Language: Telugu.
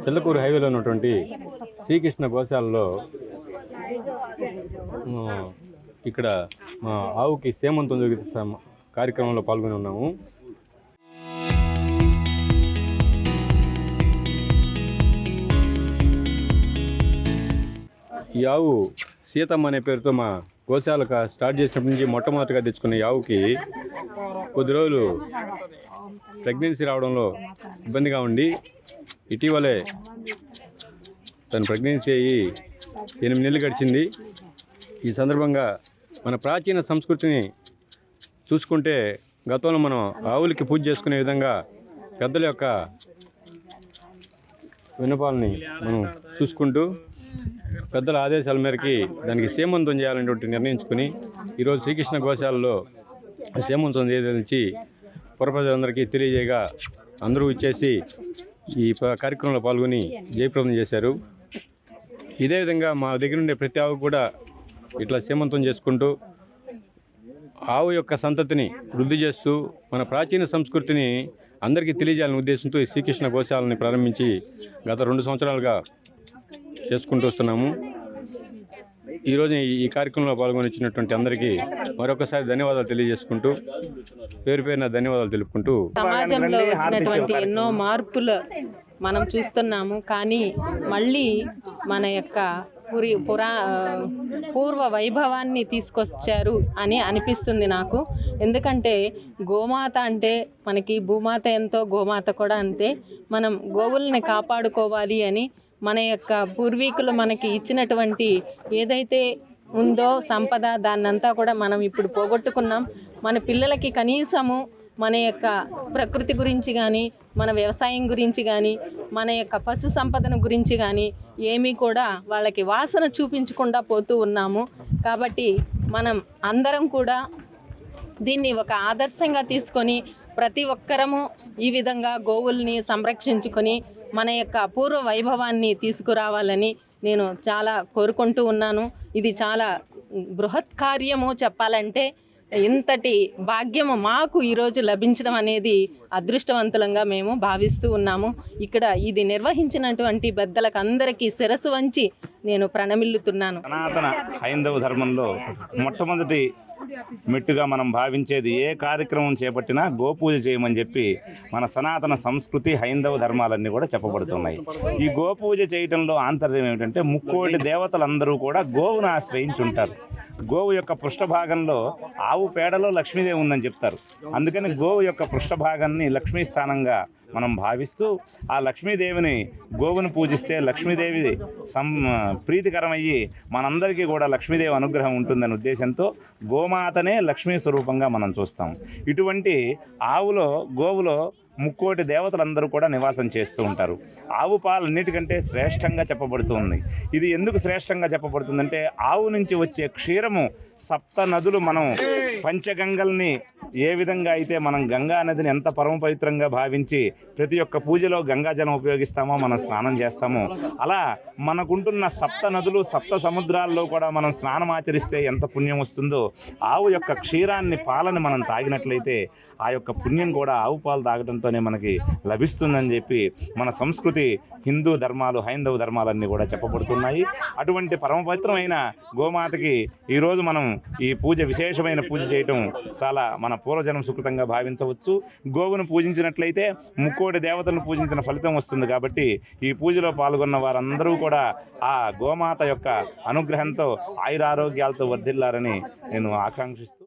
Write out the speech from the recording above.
చిల్లకూరు హైవేలో ఉన్నటువంటి శ్రీకృష్ణ గోశాలలో ఇక్కడ మా ఆవుకి సేమంతం జరిగే కార్యక్రమంలో పాల్గొని ఉన్నాము. ఈ ఆవు సీతమ్మ అనే పేరుతో మా గోశాలకు స్టార్ట్ చేసినప్పటి నుంచి మొట్టమొదటిగా తెచ్చుకున్న ఈ ఆవుకి కొద్ది రోజులు ప్రెగ్నెన్సీ రావడంలో ఇబ్బందిగా ఉండి ఇటీవలే తను ప్రెగ్నెన్సీ అయ్యి 8 నెలలు గడిచింది. ఈ సందర్భంగా మన ప్రాచీన సంస్కృతిని చూసుకుంటే గతంలో మనం ఆవులకి పూజ చేసుకునే విధంగా పెద్దల యొక్క విన్నపాలని మనం చూసుకుంటూ పెద్దల ఆదేశాల మేరకి దానికి సేమంతం చేయాలనేటువంటి నిర్ణయించుకుని ఈరోజు శ్రీకృష్ణ గోశాలలో సేమంతం చేయదలిచి పురప్రజలందరికీ తెలియజేయగా అందరూ ఇచ్చేసి ఈ కార్యక్రమంలో పాల్గొని జయప్రదం చేశారు. ఇదే విధంగా మా దగ్గర ఉండే ప్రతి ఆవు కూడా ఇట్లా సేమంతం చేసుకుంటూ ఆవు యొక్క సంతతిని వృద్ధి చేస్తూ మన ప్రాచీన సంస్కృతిని అందరికీ తెలియజేయాలనే ఉద్దేశంతో ఈ శ్రీకృష్ణ గోశాలని ప్రారంభించి గత 2 సంవత్సరాలుగా చేసుకుంటూ వస్తున్నాము. ఈరోజు ఈ కార్యక్రమంలో పాల్గొని వచ్చినటువంటి అందరికీ మరొకసారి ధన్యవాదాలు తెలియజేసుకుంటూ పేరు పేరున ధన్యవాదాలు తెలుపుకుంటూ సమాజంలో వచ్చినటువంటి ఎన్నో మార్పులు మనం చూస్తున్నాము. కానీ మళ్ళీ మన యొక్క పూర్వ వైభవాన్ని తీసుకొచ్చారు అని అనిపిస్తుంది నాకు. ఎందుకంటే గోమాత అంటే మనకి భూమాత ఎంతో గోమాత కూడా అంతే. మనం గోవుల్ని కాపాడుకోవాలి అని మన యొక్క పూర్వీకులు మనకి ఇచ్చినటువంటి ఏదైతే ఉందో సంపద దాన్నంతా కూడా మనం ఇప్పుడు పోగొట్టుకున్నాం. మన పిల్లలకి కనీసము మన యొక్క ప్రకృతి గురించి కానీ మన వ్యవసాయం గురించి కానీ మన యొక్క పశు సంపదను గురించి కానీ ఏమీ కూడా వాళ్ళకి వాసన చూపించకుండా పోతూ ఉన్నాము. కాబట్టి మనం అందరం కూడా దీన్ని ఒక ఆదర్శంగా తీసుకొని ప్రతి ఒక్కరము ఈ విధంగా గోవుల్ని సంరక్షించుకొని మన యొక్క పూర్వ వైభవాన్ని తీసుకురావాలని నేను చాలా కోరుకుంటూ ఉన్నాను. ఇది చాలా బృహత్ కార్యము చెప్పాలంటే. ఇంతటి భాగ్యము మాకు ఈరోజు లభించడం అనేది అదృష్టవంతులంగా మేము భావిస్తూ ఉన్నాము. ఇక్కడ ఇది నిర్వహించినటువంటి పెద్దలకు అందరికీ శిరస్సు వంచి నేను ప్రణమిల్లుతున్నాను. సనాతన హైందవ ధర్మంలో మొట్టమొదటి మెట్టుగా మనం భావించేది ఏ కార్యక్రమం చేపట్టినా గోపూజ చేయమని చెప్పి మన సనాతన సంస్కృతి హైందవ ధర్మాలన్నీ కూడా చెప్పబడుతున్నాయి. ఈ గోపూజ చేయటంలో ఆంతర్యం ఏమిటంటే ముక్కోటి దేవతలందరూ కూడా గోవును ఆశ్రయించుంటారు. గోవు యొక్క పృష్ఠభాగంలో ఆవు పేడలో లక్ష్మీదేవి ఉందని చెప్తారు. అందుకని గోవు యొక్క పృష్ఠభాగాన్ని లక్ష్మీ స్థానంగా మనం భావిస్తూ ఆ లక్ష్మీదేవిని గోవును పూజిస్తే లక్ష్మీదేవి ప్రీతికరమయ్యి మనందరికీ కూడా లక్ష్మీదేవి అనుగ్రహం ఉంటుందనే ఉద్దేశంతో గోమాతనే లక్ష్మీ స్వరూపంగా మనం చూస్తాం. ఇటువంటి గోవులో ముక్కోటి దేవతలందరూ కూడా నివాసం చేస్తూ ఉంటారు. ఆవు పాలు అన్నిటికంటే శ్రేష్టంగా చెప్పబడుతుంది. ఇది ఎందుకు శ్రేష్టంగా చెప్పబడుతుందంటే ఆవు నుంచి వచ్చే క్షీరము 7 నదులు మనం పంచగంగల్ని ఏ విధంగా అయితే మనం గంగా నదిని ఎంత పరమ పవిత్రంగా భావించి ప్రతి ఒక్క పూజలో గంగాజలం ఉపయోగిస్తామో మనం స్నానం చేస్తామో అలా మనకుంటున్న 7 నదులు 7 సముద్రాల్లో కూడా మనం స్నానం ఆచరిస్తే ఎంత పుణ్యం వస్తుందో ఆవు యొక్క క్షీరాన్ని పాలని మనం తాగినట్లయితే ఆ యొక్క పుణ్యం కూడా ఆవు పాలు తాగడంతోనే మనకి లభిస్తుందని చెప్పి మన సంస్కృతి హిందూ ధర్మాలు హైందవ ధర్మాలన్నీ కూడా చెప్పబడుతున్నాయి. అటువంటి పరమ పవిత్రమైన గోమాతకి ఈరోజు మనం ఈ పూజ విశేషమైన పూజ చేయటం చాలా మన పూర్వజన్మ సుకృతంగా భావించవచ్చు. గోవును పూజించినట్లయితే ముక్కోటి దేవతలను పూజించిన ఫలితం వస్తుంది. కాబట్టి ఈ పూజలో పాల్గొన్న వారందరూ కూడా ఆ గోమాత యొక్క అనుగ్రహంతో ఆయురారోగ్యాలతో వర్ధిల్లారని నేను ఆకాంక్షిస్తూ